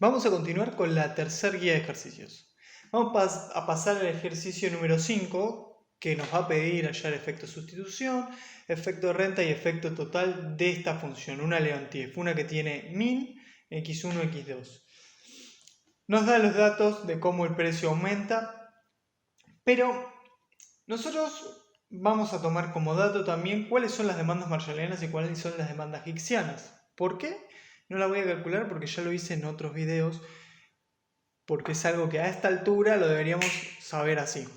Vamos a continuar con la tercera guía de ejercicios. Vamos a pasar al ejercicio número 5, que nos va a pedir hallar efecto sustitución, efecto renta y efecto total de esta función, una Leontief, una que tiene min, x1, x2. Nos da los datos de cómo el precio aumenta, pero nosotros vamos a tomar como dato también cuáles son las demandas marshallianas y cuáles son las demandas hicksianas. ¿Por qué? No la voy a calcular porque ya lo hice en otros videos, porque es algo que a esta altura lo deberíamos saber así.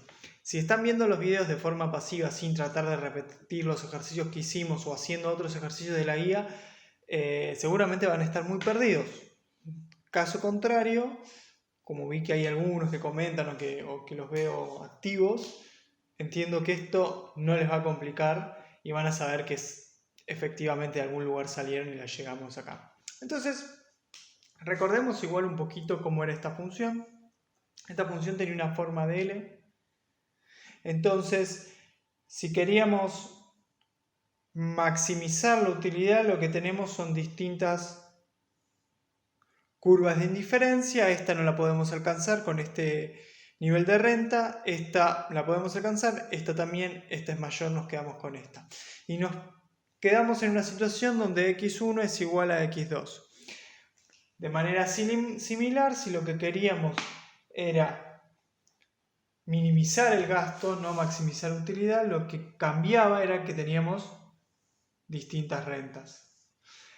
Si están viendo los videos de forma pasiva sin tratar de repetir los ejercicios que hicimos o haciendo otros ejercicios de la guía, seguramente van a estar muy perdidos. Caso contrario, como vi que hay algunos que comentan o que los veo activos, entiendo que esto no les va a complicar y van a saber que efectivamente de algún lugar salieron y la llegamos acá. Entonces, recordemos igual un poquito cómo era esta función. Esta función tenía una forma de L. Entonces, si queríamos maximizar la utilidad, lo que tenemos son distintas curvas de indiferencia. Esta no la podemos alcanzar con este nivel de renta. Esta la podemos alcanzar. Esta también. Esta es mayor, nos quedamos con esta. Y nos quedamos en una situación donde x1 es igual a x2. De manera similar, si lo que queríamos era minimizar el gasto, no maximizar utilidad, lo que cambiaba era que teníamos distintas rentas.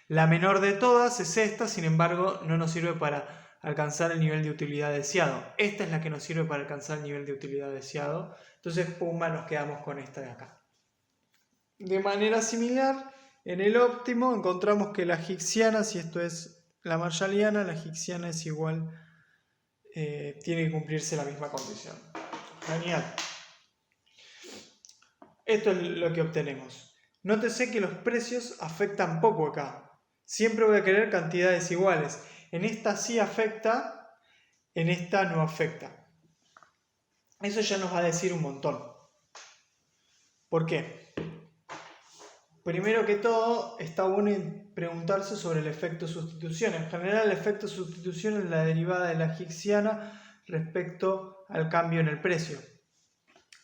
La menor de todas es esta, sin embargo, no nos sirve para alcanzar el nivel de utilidad deseado. Esta es la que nos sirve para alcanzar el nivel de utilidad deseado. Entonces, pumba, nos quedamos con esta de acá. De manera similar, en el óptimo encontramos que la hicksiana, si esto es la marshalliana, la hicksiana es igual, tiene que cumplirse la misma condición. Genial. Esto es lo que obtenemos. Nótese que los precios afectan poco acá. Siempre voy a querer cantidades iguales. En esta sí afecta, en esta no afecta. Eso ya nos va a decir un montón. ¿Por qué? Primero que todo, está bueno preguntarse sobre el efecto sustitución. En general, el efecto sustitución es la derivada de la hicksiana respecto al cambio en el precio.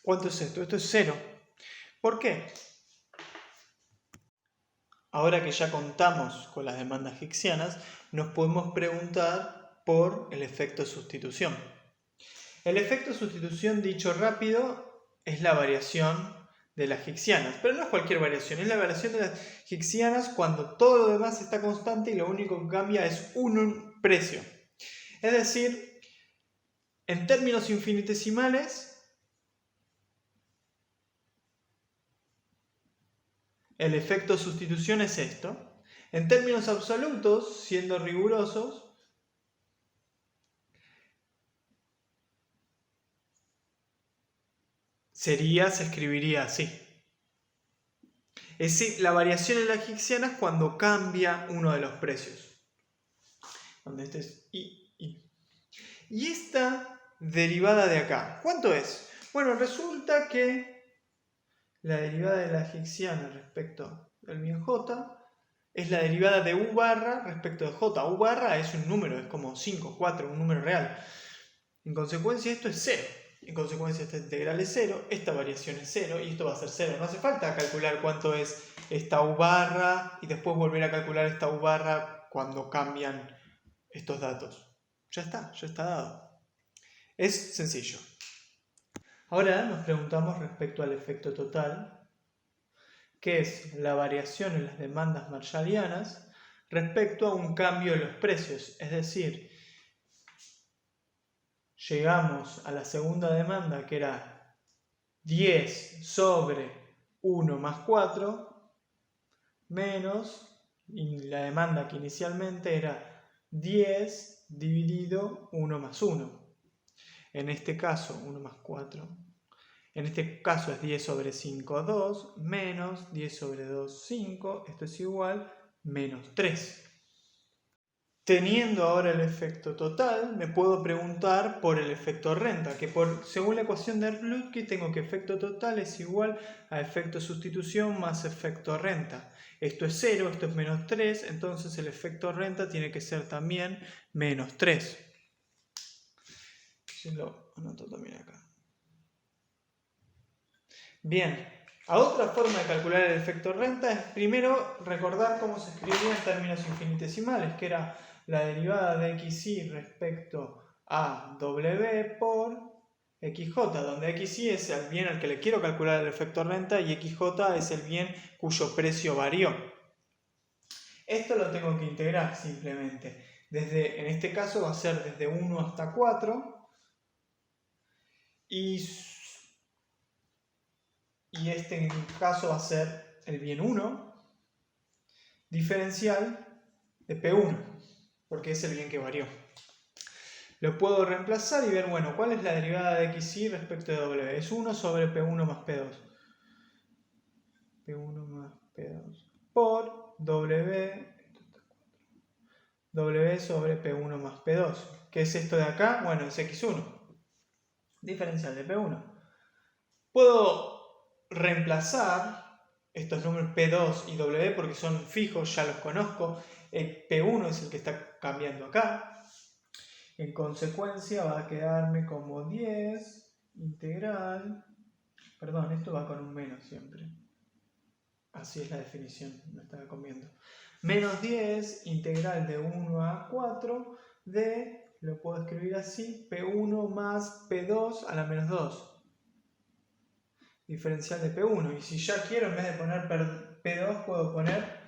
¿Cuánto es esto? Esto es 0. ¿Por qué? Ahora que ya contamos con las demandas hicksianas, nos podemos preguntar por el efecto sustitución. El efecto sustitución, dicho rápido, es la variación de las hicksianas, pero no es cualquier variación, es la variación de las hicksianas cuando todo lo demás está constante y lo único que cambia es un precio. Es decir, en términos infinitesimales, el efecto sustitución es esto. En términos absolutos, siendo rigurosos, se escribiría así. Es decir, la variación en las hicksianas cuando cambia uno de los precios. Donde este es I. Y esta derivada de acá, ¿cuánto es? Bueno, resulta que la derivada de la hicksiana respecto del min j es la derivada de u barra respecto de j. U barra es un número, es como 5, 4, un número real. En consecuencia esto es 0. En consecuencia esta integral es 0, esta variación es 0 y esto va a ser 0. No hace falta calcular cuánto es esta u barra y después volver a calcular esta u barra cuando cambian estos datos. Ya está dado. Es sencillo. Ahora nos preguntamos respecto al efecto total, que es la variación en las demandas marshallianas respecto a un cambio de los precios. Es decir, llegamos a la segunda demanda, que era 10 sobre 1 más 4, menos la demanda que inicialmente era 10 dividido 1 más 1. En este caso, 1 más 4. En este caso es 10 sobre 5, 2, menos 10 sobre 2, 5. Esto es igual, menos 3. Teniendo ahora el efecto total, me puedo preguntar por el efecto renta, que según la ecuación de Rlutkey tengo que efecto total es igual a efecto sustitución más efecto renta. Esto es 0, esto es menos 3, entonces el efecto renta tiene que ser también menos 3. Si lo anoto también acá. Bien, a otra forma de calcular el efecto renta es primero recordar cómo se escribía en términos infinitesimales, que era la derivada de xy respecto a w por xj, donde xy es el bien al que le quiero calcular el efecto renta y xj es el bien cuyo precio varió. Esto lo tengo que integrar simplemente. En este caso va a ser desde 1 hasta 4 y este en caso va a ser el bien 1 diferencial de P1, porque es el bien que varió. Lo puedo reemplazar y ver, bueno, ¿cuál es la derivada de xy respecto de w? Es 1 sobre P1 más P2. P1 más P2 por w sobre P1 más P2. ¿Qué es esto de acá? Bueno, es x1, diferencial de P1. Puedo reemplazar estos números P2 y W porque son fijos, ya los conozco. El P1 es el que está cambiando acá. En consecuencia va a quedarme como 10 integral. Perdón, esto va con un menos siempre. Así es la definición, me estaba comiendo. Menos 10 integral de 1 a 4 de, lo puedo escribir así, P1 más P2 a la menos 2. Diferencial de P1. Y si ya quiero, en vez de poner P2, puedo poner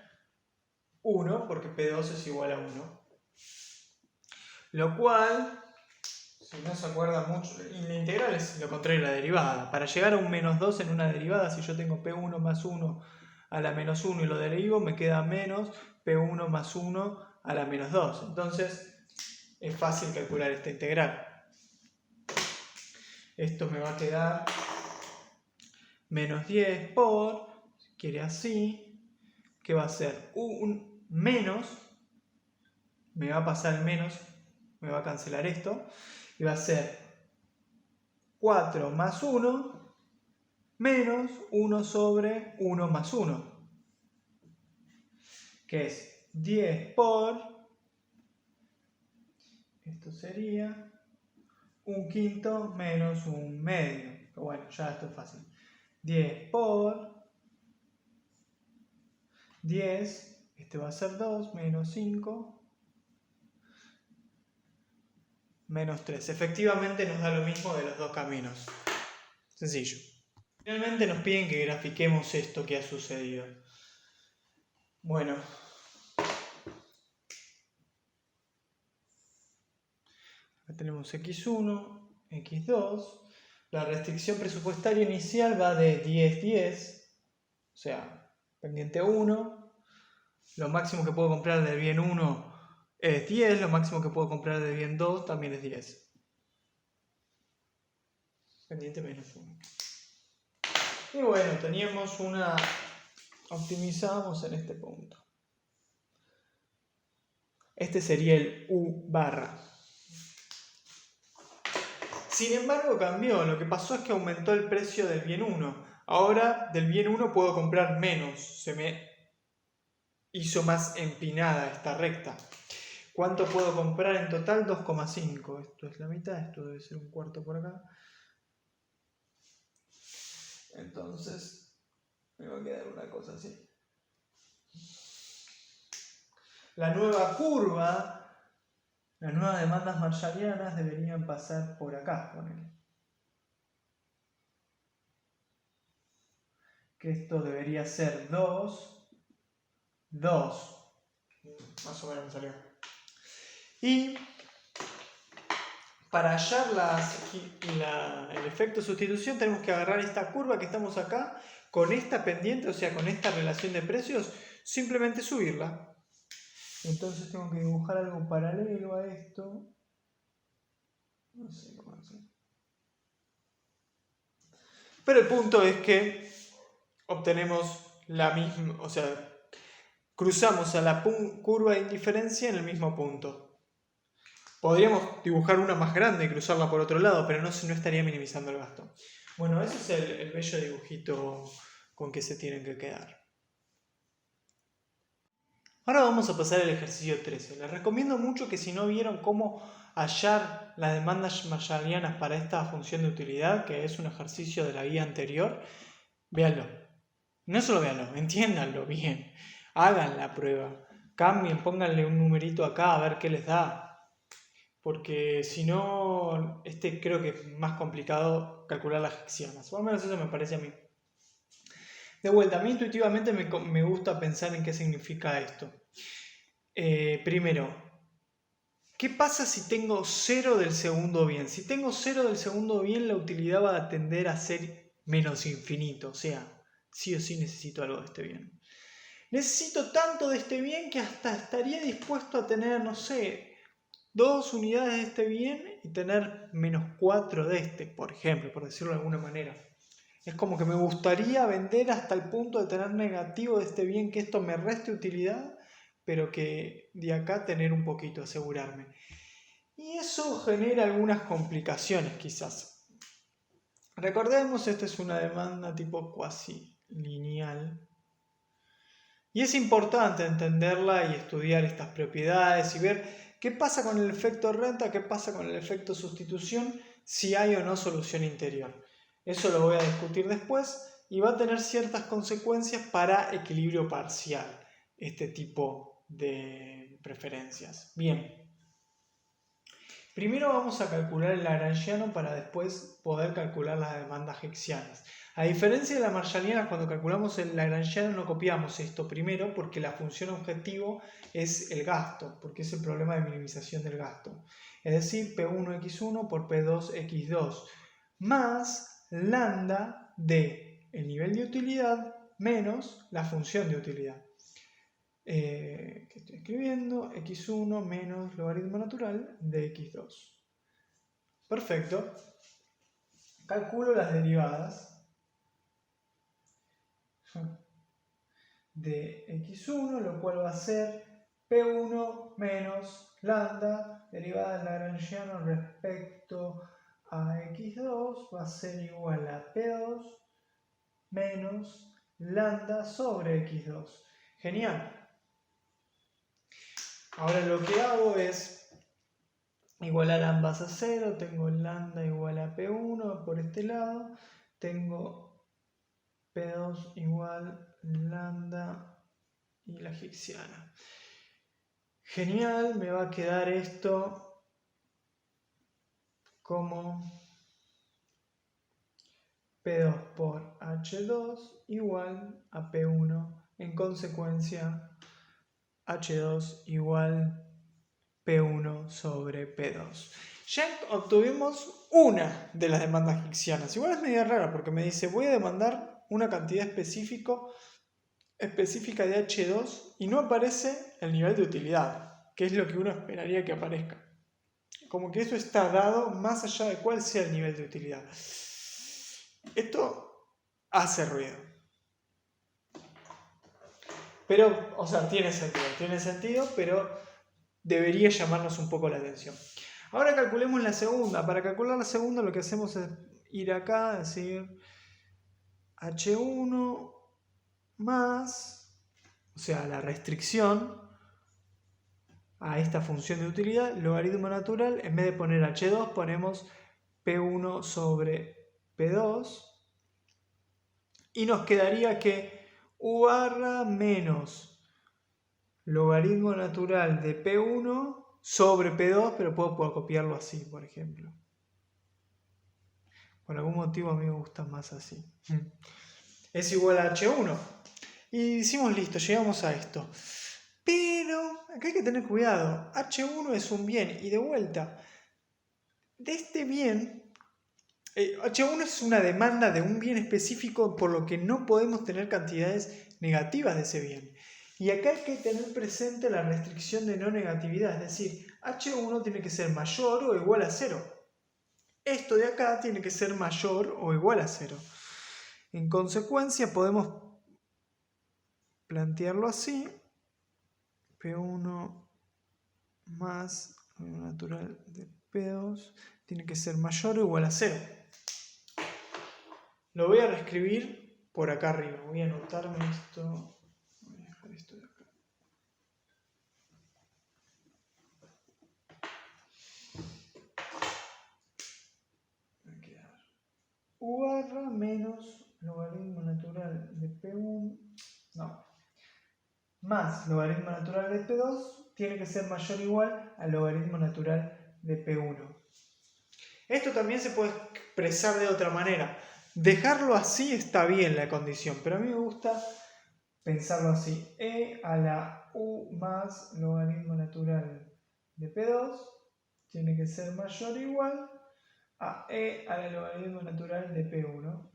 1, porque P2 es igual a 1. Lo cual, si no se acuerda mucho, y la integral es lo contrario a la derivada. Para llegar a un menos 2 en una derivada, si yo tengo P1 más 1 a la menos 1 y lo derivo, me queda menos P1 más 1 a la menos 2. Entonces, es fácil calcular esta integral. Esto me va a quedar menos 10 por, si quiere así, que va a ser un menos, me va a pasar el menos, me va a cancelar esto, y va a ser 4 más 1 menos 1 sobre 1 más 1, que es 10 por, esto sería un quinto menos un medio, pero bueno, ya esto es fácil. 10 por 10, este va a ser 2 menos 5 menos 3. Efectivamente nos da lo mismo de los dos caminos. Sencillo. Finalmente nos piden que grafiquemos esto que ha sucedido. Bueno. Acá tenemos x1, x2. La restricción presupuestaria inicial va de 10, 10. O sea, pendiente 1. Lo máximo que puedo comprar del bien 1 es 10. Lo máximo que puedo comprar del bien 2 también es 10. Pendiente menos 1. Y bueno, teníamos una... Optimizamos en este punto. Este sería el U barra. Sin embargo, cambió. Lo que pasó es que aumentó el precio del bien 1. Ahora del bien 1 puedo comprar menos. Se me hizo más empinada esta recta. ¿Cuánto puedo comprar en total? 2,5. Esto es la mitad, esto debe ser un cuarto por acá. Entonces, me va a quedar una cosa así. La nueva curva, las nuevas demandas marshallianas deberían pasar por acá, ponele. Que esto debería ser 2, 2. Más o menos me salió. Y para hallar el efecto de sustitución tenemos que agarrar esta curva que estamos acá con esta pendiente, o sea, con esta relación de precios, simplemente subirla. Entonces tengo que dibujar algo paralelo a esto. No sé cómo hacer. Pero el punto es que obtenemos la misma, o sea, cruzamos a la curva de indiferencia en el mismo punto. Podríamos dibujar una más grande y cruzarla por otro lado, pero no estaría minimizando el gasto. Bueno, ese es el bello dibujito con que se tienen que quedar. Ahora vamos a pasar al ejercicio 13. Les recomiendo mucho que si no vieron cómo hallar las demandas marshallianas para esta función de utilidad, que es un ejercicio de la guía anterior, véanlo. No solo véanlo, entiéndanlo bien. Hagan la prueba. Cambien, pónganle un numerito acá a ver qué les da. Porque si no, creo que es más complicado calcular las hexagonas. O al menos eso me parece a mí. De vuelta, a mí intuitivamente me gusta pensar en qué significa esto. Primero, ¿qué pasa si tengo 0 del segundo bien? Si tengo 0 del segundo bien, la utilidad va a tender a ser menos infinito. O sea, sí o sí necesito algo de este bien. Necesito tanto de este bien que hasta estaría dispuesto a tener, no sé, 2 unidades de este bien y tener menos 4 de este, por ejemplo, por decirlo de alguna manera. Es como que me gustaría vender hasta el punto de tener negativo de este bien, que esto me reste utilidad, pero que de acá tener un poquito, asegurarme. Y eso genera algunas complicaciones quizás. Recordemos, esta es una demanda tipo cuasi lineal. Y es importante entenderla y estudiar estas propiedades y ver qué pasa con el efecto renta, qué pasa con el efecto sustitución, si hay o no solución interior. Eso lo voy a discutir después y va a tener ciertas consecuencias para equilibrio parcial, este tipo de preferencias. Bien, primero vamos a calcular el lagrangiano para después poder calcular las demandas hexagonas. A diferencia de la marshalliana, cuando calculamos el lagrangiano no copiamos esto primero porque la función objetivo es el gasto, porque es el problema de minimización del gasto. Es decir, P1x1 por P2x2 más lambda de el nivel de utilidad menos la función de utilidad. Que estoy escribiendo, x1 menos logaritmo natural de x2. Perfecto. Calculo las derivadas de x1, lo cual va a ser p1 menos lambda, derivada del lagrangiano respecto a x2, va a ser igual a p2 menos lambda sobre x2. Genial. Ahora lo que hago es igualar ambas a 0, tengo lambda igual a P1 por este lado, tengo P2 igual lambda y la hexagonal. Genial, me va a quedar esto como P2 por H2 igual a P1. En consecuencia, H2 igual P1 sobre P2. Ya obtuvimos una de las demandas hexagonas. Igual es medio rara porque me dice voy a demandar una cantidad específica de H2 y no aparece el nivel de utilidad, que es lo que uno esperaría que aparezca. Como que eso está dado más allá de cuál sea el nivel de utilidad. Esto hace ruido. Pero, o sea, tiene sentido, pero debería llamarnos un poco la atención. Ahora calculemos la segunda. Para calcular la segunda lo que hacemos es ir acá, decir H1 más, o sea, la restricción a esta función de utilidad, logaritmo natural, en vez de poner H2 ponemos P1 sobre P2 y nos quedaría que U barra menos logaritmo natural de P1 sobre P2, pero puedo copiarlo así, por ejemplo. Por algún motivo a mí me gusta más así. Es igual a H1. Y decimos listo, llegamos a esto. Pero acá hay que tener cuidado. H1 es un bien y de vuelta, de este bien, H1 es una demanda de un bien específico por lo que no podemos tener cantidades negativas de ese bien. Y acá hay que tener presente la restricción de no negatividad, es decir, H1 tiene que ser mayor o igual a 0. Esto de acá tiene que ser mayor o igual a 0. En consecuencia podemos plantearlo así. P1 más logaritmo natural de P2 tiene que ser mayor o igual a 0. Lo voy a reescribir por acá arriba. Voy a anotarme esto. Voy a dejar esto de acá. Va a quedar U barra menos logaritmo natural de P1. No. Más logaritmo natural de P2 tiene que ser mayor o igual al logaritmo natural de P1. Esto también se puede expresar de otra manera. Dejarlo así está bien la condición, pero a mí me gusta pensarlo así. E a la U más logaritmo natural de P2 tiene que ser mayor o igual a E a la logaritmo natural de P1.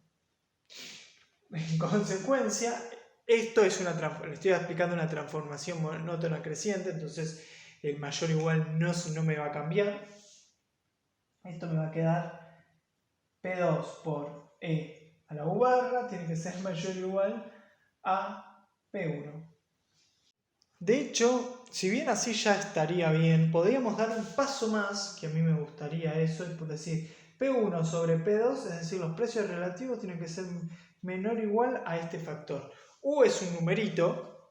En consecuencia, esto es le estoy explicando una transformación monótona creciente, entonces el mayor o igual no me va a cambiar. Esto me va a quedar P2 por E a la U barra, tiene que ser mayor o igual a P1. De hecho, si bien así ya estaría bien, podríamos dar un paso más, que a mí me gustaría eso, es por decir P1 sobre P2, es decir, los precios relativos tienen que ser menor o igual a este factor. U es un numerito,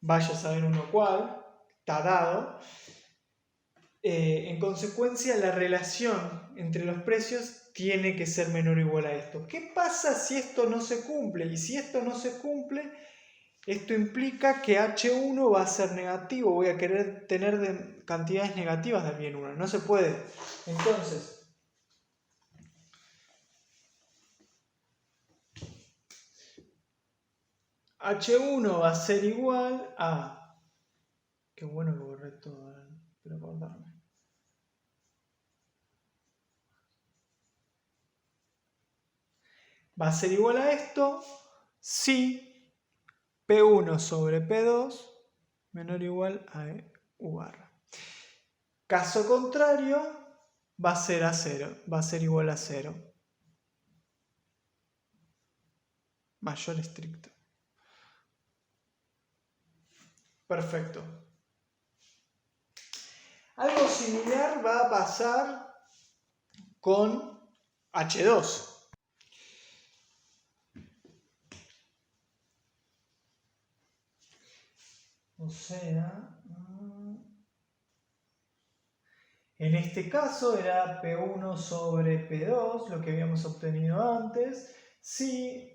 vaya a saber uno cuál, está dado. En consecuencia, la relación entre los precios tiene que ser menor o igual a esto. ¿Qué pasa si esto no se cumple? Y si esto no se cumple, esto implica que H1 va a ser negativo. Voy a querer tener cantidades negativas del bien 1. No se puede. Entonces, H1 va a ser igual a... Qué bueno que borré todo, pero acordarme. Va a ser igual a esto si P1 sobre P2 menor o igual a U barra. Caso contrario, va a ser a 0, va a ser igual a 0. Mayor estricto. Perfecto. Algo similar va a pasar con H2. O sea, en este caso era P1 sobre P2, lo que habíamos obtenido antes, si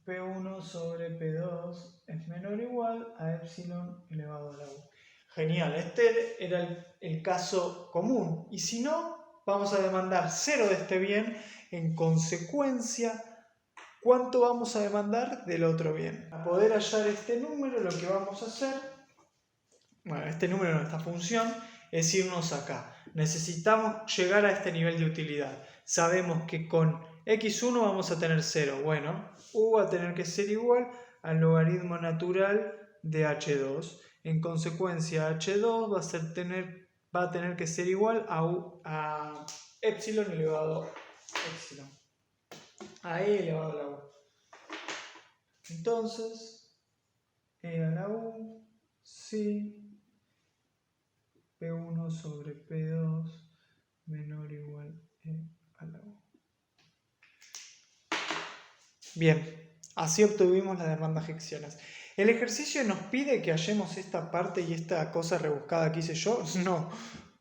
P1 sobre P2 es menor o igual a epsilon elevado a la U. Genial, este era el caso común. Y si no, vamos a demandar 0 de este bien. En consecuencia, ¿cuánto vamos a demandar del otro bien? Para poder hallar este número, lo que vamos a hacer, bueno, este número de esta función, es irnos acá. Necesitamos llegar a este nivel de utilidad. Sabemos que con x1 vamos a tener 0. Bueno, u va a tener que ser igual al logaritmo natural de h2. En consecuencia, h2 va a tener que ser igual a epsilon elevado a epsilon. A e elevado a la u. Entonces, e a la u, sí. P1 sobre P2 menor o igual a la U. Bien, así obtuvimos las demandas hicksianas. ¿El ejercicio nos pide que hallemos esta parte y esta cosa rebuscada que hice yo? No,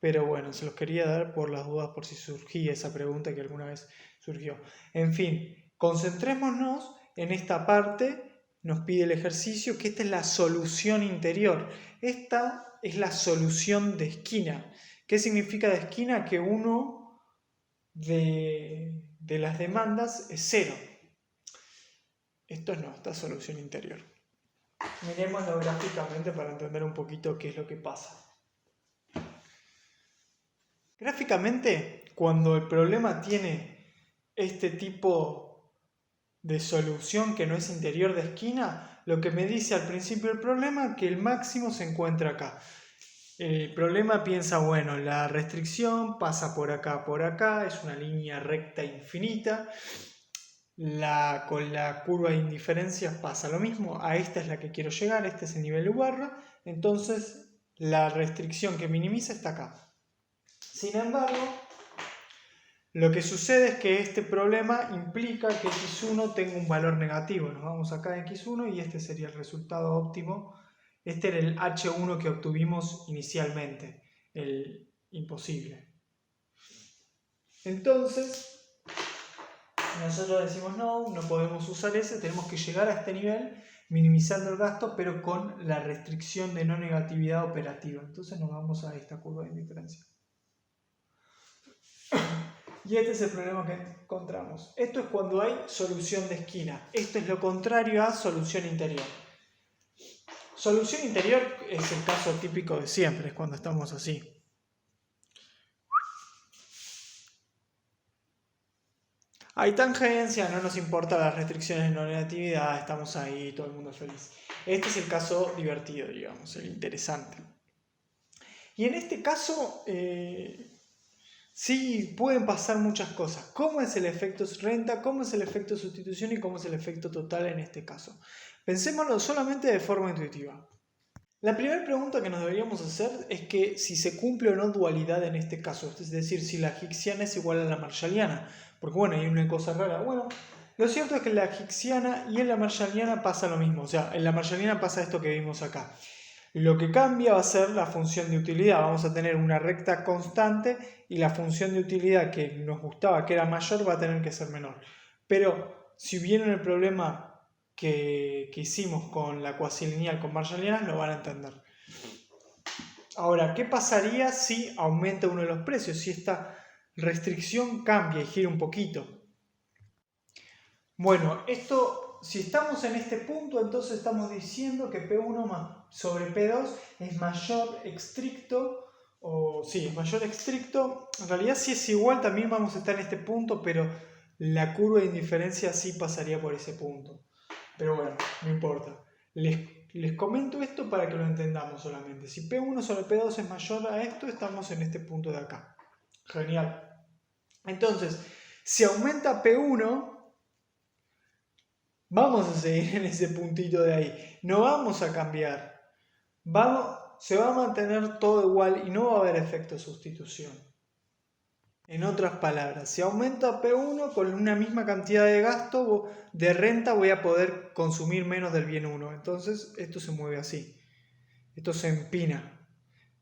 pero bueno, se los quería dar por las dudas, por si surgía esa pregunta que alguna vez surgió. En fin, concentrémonos en esta parte. Nos pide el ejercicio que esta es la solución interior. Esta es la solución de esquina. ¿Qué significa de esquina? Que uno de las demandas es 0. Esto no, esta solución interior. Miremoslo gráficamente para entender un poquito qué es lo que pasa. Gráficamente, cuando el problema tiene este tipo de solución que no es interior de esquina, lo que me dice al principio del problema es que el máximo se encuentra acá. El problema piensa, bueno, la restricción pasa por acá, es una línea recta infinita. Con la curva de indiferencias pasa lo mismo, a esta es la que quiero llegar, este es el nivel U barra, entonces La restricción que minimiza está acá. Sin embargo, lo que sucede es que este problema implica que x1 tenga un valor negativo. Nos vamos acá en x1 y este sería el resultado óptimo. Este era el h1 que obtuvimos inicialmente, el imposible. Entonces, nosotros decimos no podemos usar ese, tenemos que llegar a este nivel minimizando el gasto, pero con la restricción de no negatividad operativa. Entonces nos vamos a esta curva de indiferencia. Y este es el problema que encontramos. Esto es cuando hay solución de esquina. Esto es lo contrario a solución interior. Solución interior es el caso típico de siempre, es cuando estamos así. Hay tangencia, no nos importa las restricciones de no negatividad, estamos ahí, todo el mundo es feliz. Este es el caso divertido, digamos, el interesante. Y en este caso, sí pueden pasar muchas cosas. ¿Cómo es el efecto renta? ¿Cómo es el efecto sustitución? ¿Y cómo es el efecto total en este caso? Pensémoslo solamente de forma intuitiva. La primera pregunta que nos deberíamos hacer es que si se cumple o no dualidad en este caso, es decir, si la hicksiana es igual a la marshalliana, porque bueno, hay una cosa rara. Bueno, lo cierto es que en la hicksiana y en la marshalliana pasa lo mismo, o sea, en la marshalliana pasa esto que vimos acá. Lo que cambia va a ser la función de utilidad, vamos a tener una recta constante y la función de utilidad que nos gustaba que era mayor va a tener que ser menor. Pero si vieron el problema que hicimos con la cuasilineal con marshalliana, lo van a entender. Ahora, ¿qué pasaría si aumenta uno de los precios? Si esta restricción cambia y gira un poquito. Bueno, esto, si estamos en este punto, entonces estamos diciendo que P1 más sobre P2 es mayor estricto, o sí, es mayor estricto. En realidad si es igual también vamos a estar en este punto, pero la curva de indiferencia sí pasaría por ese punto. Pero bueno, no importa. Les comento esto para que lo entendamos solamente. Si P1 sobre P2 es mayor a esto, estamos en este punto de acá. Genial. Entonces, si aumenta P1, vamos a seguir en ese puntito de ahí. No vamos a cambiar. Se va a mantener todo igual y no va a haber efecto de sustitución. En otras palabras, si aumenta P1 con una misma cantidad de gasto de renta voy a poder consumir menos del bien 1. Entonces esto se mueve así. Esto se empina.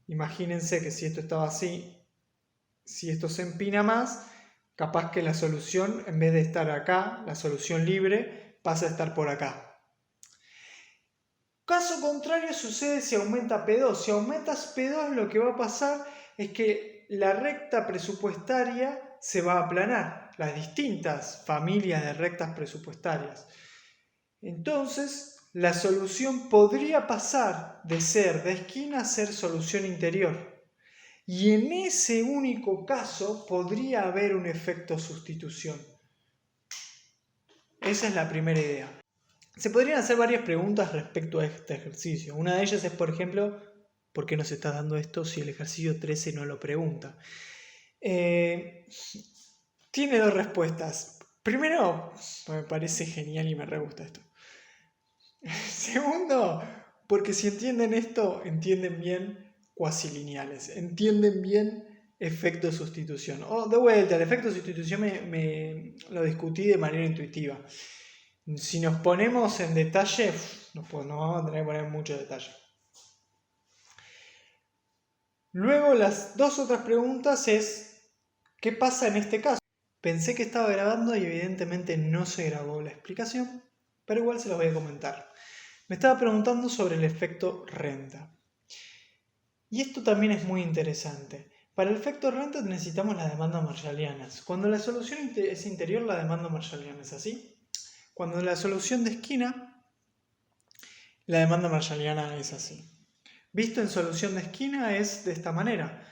Imagínense que si esto estaba así, si esto se empina más, capaz que la solución, en vez de estar acá, la solución libre, pasa a estar por acá. Caso contrario sucede si aumenta P2. Si aumentas P2, lo que va a pasar es que la recta presupuestaria se va a aplanar, las distintas familias de rectas presupuestarias. Entonces, la solución podría pasar de ser de esquina a ser solución interior. Y en ese único caso podría haber un efecto sustitución. Esa es la primera idea. Se podrían hacer varias preguntas respecto a este ejercicio. Una de ellas es, por ejemplo, ¿por qué nos está dando esto si el ejercicio 13 no lo pregunta? Tiene dos respuestas. Primero, me parece genial y me re gusta esto. Segundo, porque si entienden esto, entienden bien cuasilineales, entienden bien efecto de sustitución. De vuelta, el efecto de sustitución me lo discutí de manera intuitiva. Si nos ponemos en detalle, nos vamos a tener que poner mucho detalle. Luego las dos otras preguntas es, ¿qué pasa en este caso? Pensé que estaba grabando y evidentemente no se grabó la explicación, pero igual se los voy a comentar. Me estaba preguntando sobre el efecto renta. Y esto también es muy interesante. Para el efecto renta necesitamos las demandas marshallianas. Cuando la solución es interior, la demanda marshalliana es así. Cuando la solución de esquina, la demanda marshalliana es así. Visto en solución de esquina es de esta manera.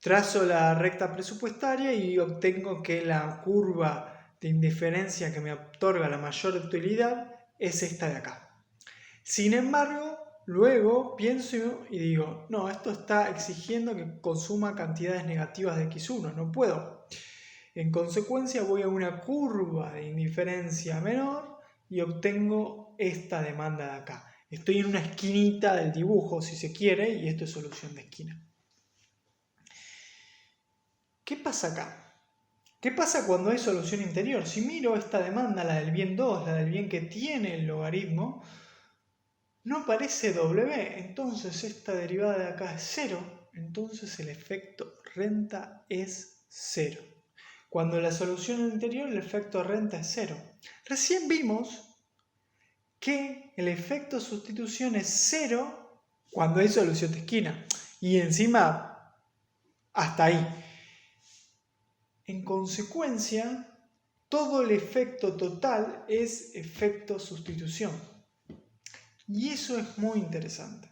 Trazo la recta presupuestaria y obtengo que la curva de indiferencia que me otorga la mayor utilidad es esta de acá. Sin embargo, luego pienso y digo, no, esto está exigiendo que consuma cantidades negativas de x1, no puedo. En consecuencia voy a una curva de indiferencia menor y obtengo esta demanda de acá. Estoy en una esquinita del dibujo, si se quiere, y esto es solución de esquina. ¿Qué pasa acá? ¿Qué pasa cuando hay solución interior? Si miro esta demanda, la del bien 2, la del bien que tiene el logaritmo, no aparece W, entonces esta derivada de acá es 0, entonces el efecto renta es 0. Cuando la solución interior, el efecto renta es 0. Recién vimos que el efecto sustitución es 0 cuando hay solución de esquina. Y encima, hasta ahí. En consecuencia, todo el efecto total es efecto sustitución. Y eso es muy interesante.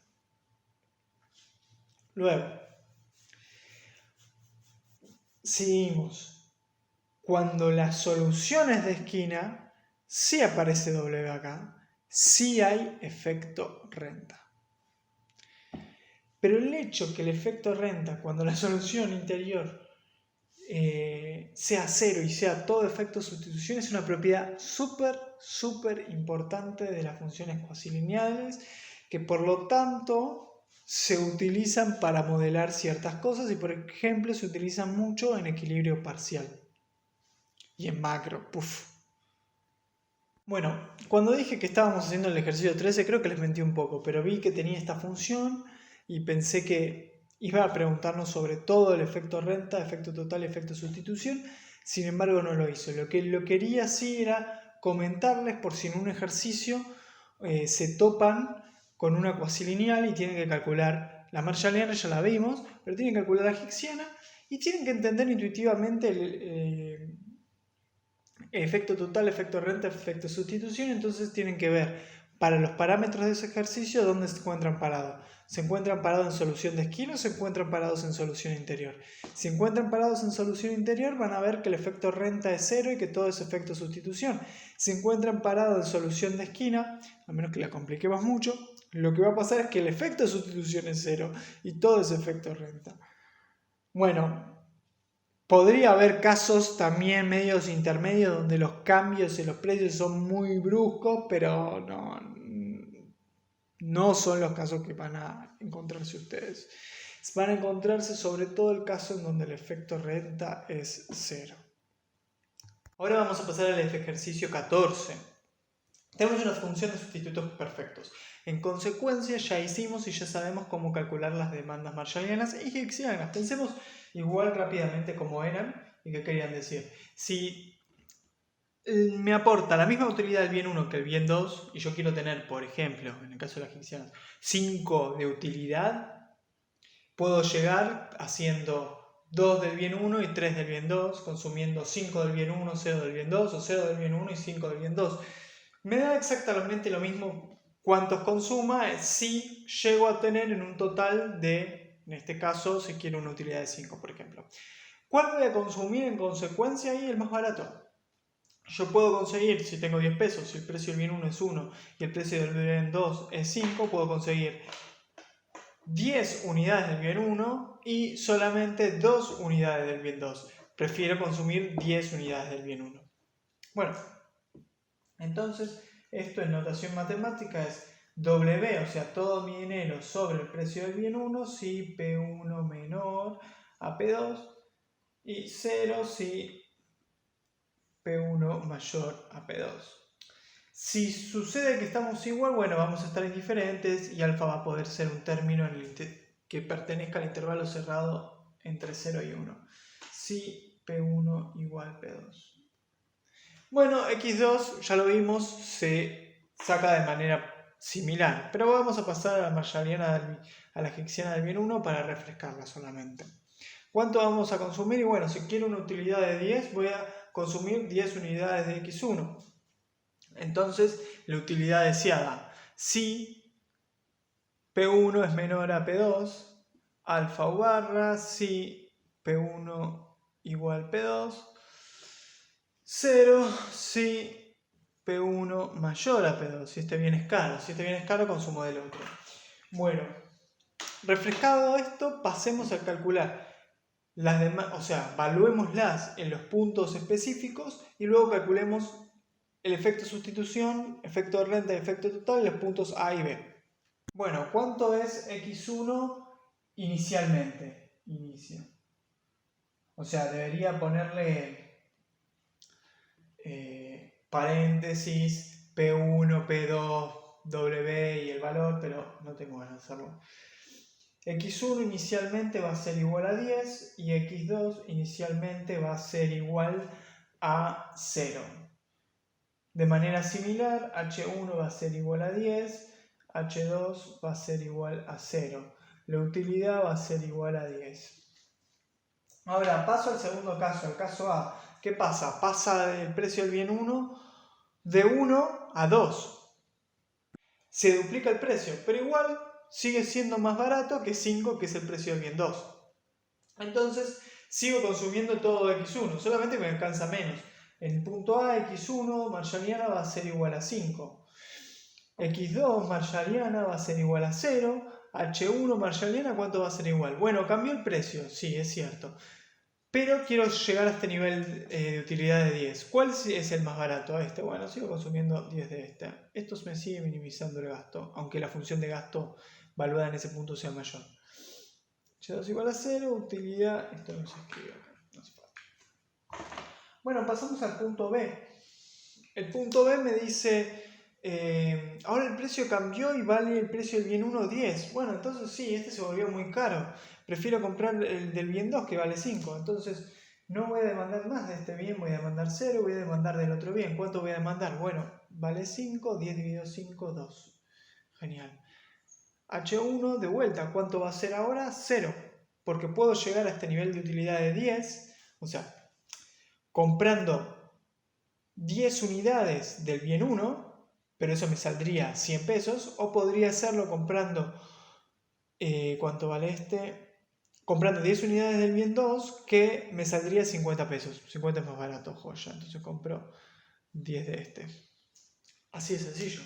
Luego, seguimos. Cuando las soluciones de esquina, sí aparece W acá, sí hay efecto renta. Pero el hecho que el efecto renta, cuando la solución interior sea 0 y sea todo efecto sustitución, es una propiedad súper importante de las funciones cuasilineales, que por lo tanto se utilizan para modelar ciertas cosas y, por ejemplo, se utilizan mucho en equilibrio parcial y en macro. Bueno, cuando dije que estábamos haciendo el ejercicio 13, creo que les mentí un poco, pero vi que tenía esta función y pensé que iba a preguntarnos sobre todo el efecto renta, efecto total y efecto sustitución. Sin embargo, no lo hizo. Lo que lo quería sí era comentarles por si en un ejercicio se topan con una cuasilineal y tienen que calcular la marshalliana, ya la vimos, pero tienen que calcular la higgsiniana y tienen que entender intuitivamente el efecto total, efecto renta, efecto sustitución. Entonces tienen que ver para los parámetros de ese ejercicio dónde se encuentran parados. ¿Se encuentran parados en solución de esquina o se encuentran parados en solución interior? Si encuentran parados en solución interior, van a ver que el efecto renta es 0 y que todo es efecto sustitución. Si encuentran parados en solución de esquina, a menos que la compliquemos mucho, lo que va a pasar es que el efecto sustitución es 0 y todo es efecto renta. Bueno, podría haber casos también medios intermedios donde los cambios en los precios son muy bruscos, pero no son los casos que van a encontrarse ustedes. Van a encontrarse sobre todo el caso en donde el efecto renta es 0. Ahora vamos a pasar al ejercicio 14. Tenemos una función de sustitutos perfectos. En consecuencia, ya hicimos y ya sabemos cómo calcular las demandas marshallianas y higgsinianas. Pensemos igual rápidamente cómo eran y qué querían decir. Si me aporta la misma utilidad del bien 1 que el bien 2 y yo quiero tener, por ejemplo, en el caso de las higgsinianas, 5 de utilidad, puedo llegar haciendo 2 del bien 1 y 3 del bien 2, consumiendo 5 del bien 1, 0 del bien 2 o 0 del bien 1 y 5 del bien 2. Me da exactamente lo mismo cuántos consuma si llego a tener en un total de, en este caso, si quiero una utilidad de 5, por ejemplo. ¿Cuál voy a consumir en consecuencia y el más barato? Yo puedo conseguir, si tengo 10 pesos, si el precio del bien 1 es 1 y el precio del bien 2 es 5, puedo conseguir 10 unidades del bien 1 y solamente 2 unidades del bien 2. Prefiero consumir 10 unidades del bien 1. Bueno, entonces esto en notación matemática es W, o sea, todo mi dinero sobre el precio del bien 1 si P1 menor a P2 y 0 si P1 mayor a P2. Si sucede que estamos igual, bueno, vamos a estar indiferentes y alfa va a poder ser un término que pertenezca al intervalo cerrado entre 0 y 1. Si P1 igual P2. Bueno, X2, ya lo vimos, se saca de manera similar, pero vamos a pasar a la marshalliana, a la higgsiniana del bien 1 para refrescarla solamente. ¿Cuánto vamos a consumir? Y bueno, si quiero una utilidad de 10, voy a consumir 10 unidades de X1. Entonces, la utilidad deseada, si P1 es menor a P2, alfa u barra, si P1 igual P2, 0 si P1 mayor a P2, si este bien es caro. Si este bien es caro, consumo del otro. Bueno, refrescado esto, pasemos a calcular las demás, o sea, evaluémoslas en los puntos específicos y luego calculemos el efecto sustitución, efecto de renta y efecto total en los puntos A y B. Bueno, ¿cuánto es x1 inicialmente? Inicio. O sea, debería ponerle paréntesis, P1, P2, W y el valor, pero no tengo ganas de hacerlo. X1 inicialmente va a ser igual a 10 y X2 inicialmente va a ser igual a 0. De manera similar, H1 va a ser igual a 10, H2 va a ser igual a 0. La utilidad va a ser igual a 10. Ahora paso al segundo caso, el caso A. ¿Qué pasa? Pasa el precio del bien 1 de 1 a 2. Se duplica el precio, pero igual sigue siendo más barato que 5, que es el precio del bien 2. Entonces sigo consumiendo todo x1, solamente me alcanza menos. En punto A, x1 marshalliana va a ser igual a 5. x2 marshalliana va a ser igual a 0. H1 marshalliana, ¿cuánto va a ser igual? Bueno, cambió el precio, sí, es cierto. Pero quiero llegar a este nivel de utilidad de 10. ¿Cuál es el más barato? Este. Bueno, sigo consumiendo 10 de este. Esto me sigue minimizando el gasto, aunque la función de gasto valuada en ese punto sea mayor. H2 igual a 0, utilidad, esto no se escribe acá, no se puede. Bueno, pasamos al punto B. El punto B me dice, ahora el precio cambió y vale el precio del bien 1 10. Bueno, entonces sí, este se volvió muy caro. Prefiero comprar el del bien 2 que vale 5. Entonces no voy a demandar más de este bien, voy a demandar 0, voy a demandar del otro bien. ¿Cuánto voy a demandar? Bueno, vale 5, 10 dividido 5, 2. Genial. H1 de vuelta, ¿cuánto va a ser ahora? 0. Porque puedo llegar a este nivel de utilidad de 10, o sea, comprando 10 unidades del bien 1, pero eso me saldría 100 pesos, o podría hacerlo comprando, ¿cuánto vale este? Comprando 10 unidades del bien 2, que me saldría 50 pesos. 50 es más barato, joya. Entonces compro 10 de este. Así de sencillo.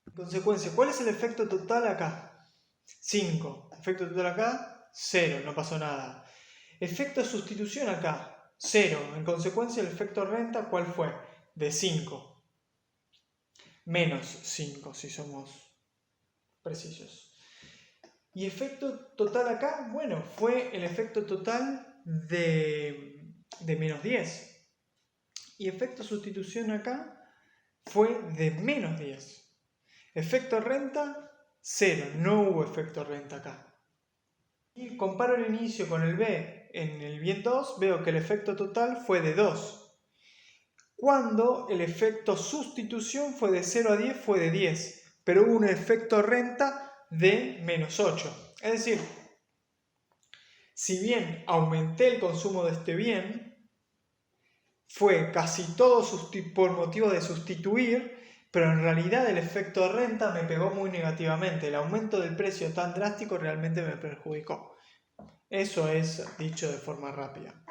En consecuencia, ¿cuál es el efecto total acá? 5. Efecto total acá, 0, no pasó nada. Efecto sustitución acá, 0. En consecuencia, el efecto renta, ¿cuál fue? De 5. Menos 5, si somos precisos. Y efecto total acá, bueno, fue el efecto total de menos 10. Y efecto sustitución acá fue de menos 10. Efecto renta, 0. No hubo efecto renta acá. Y comparo el inicio con el B en el bien 2, veo que el efecto total fue de 2. Cuando el efecto sustitución fue de 0 a 10, fue de 10. Pero hubo un efecto renta de menos 8. Es decir, si bien aumenté el consumo de este bien, fue casi todo por motivo de sustituir, pero en realidad el efecto de renta me pegó muy negativamente. El aumento del precio tan drástico realmente me perjudicó. Eso es dicho de forma rápida.